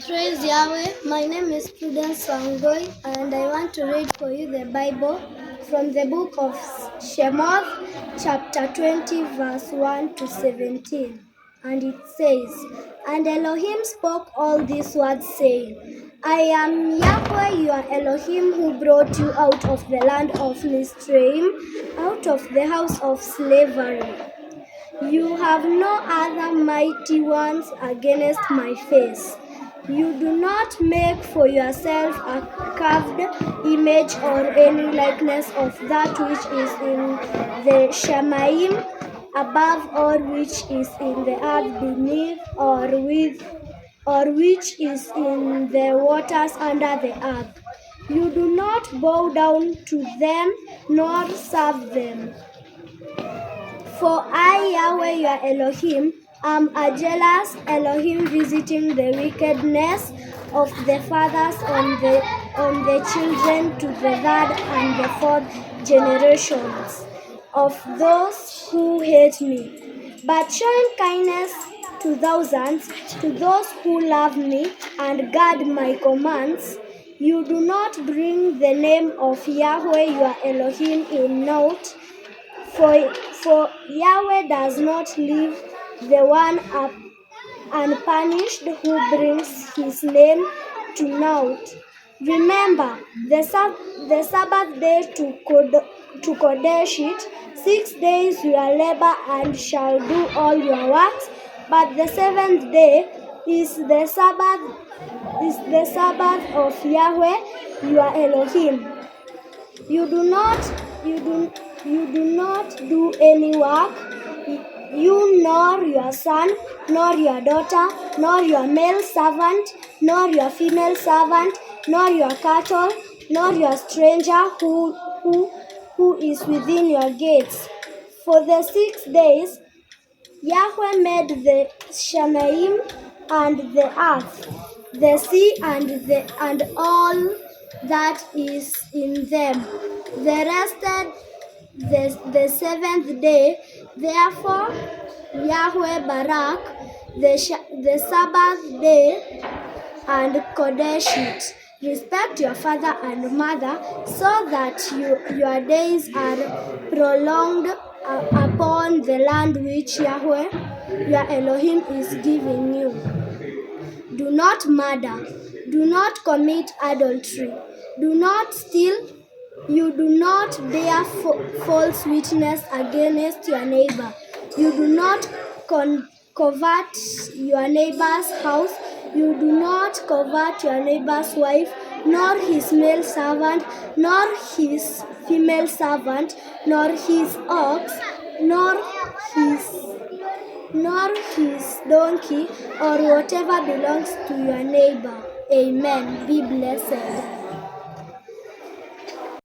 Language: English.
Praise Yahweh. My name is Prudence Wangoi, and I want to read for you the Bible from the book of Shemoth, chapter 20, verse 1 to 17. And it says, And Elohim spoke all these words, saying, I am Yahweh your Elohim, who brought you out of the land of Mitzrayim, out of the house of slavery. You have no other mighty ones against my face. You do not make for yourself a carved image or any likeness of that which is in the Shemaim above, or which is in the earth beneath, or which is in the waters under the earth. You do not bow down to them nor serve them. For I, Yahweh your Elohim, am a jealous Elohim, visiting the wickedness of the fathers on the children to the third and the fourth generations of those who hate me, but showing kindness to thousands, to those who love me and guard my commands. You do not bring the name of Yahweh your Elohim in naught. For Yahweh does not leave the one unpunished who brings his name to naught. Remember the Sabbath day to Kodesh it. 6 days you will labor and shall do all your works, but the seventh day is the Sabbath of Yahweh your Elohim. You do not do any work, you nor your son, nor your daughter, nor your male servant, nor your female servant, nor your cattle, nor your stranger who is within your gates. For the 6 days Yahweh made the Shemaim and the earth, the sea and all that is in them. They rested the seventh day. Therefore Yahweh Barak the Sabbath day and Kodesh it. Respect your father and mother, so that your days are prolonged upon the land which Yahweh your Elohim is giving you. Do not murder. Do not commit adultery. Do not steal. You do not bear false witness against your neighbor. You do not covet your neighbor's house. You do not covet your neighbor's wife, nor his male servant, nor his female servant, nor his ox, nor his donkey, or whatever belongs to your neighbor. Amen. Be blessed.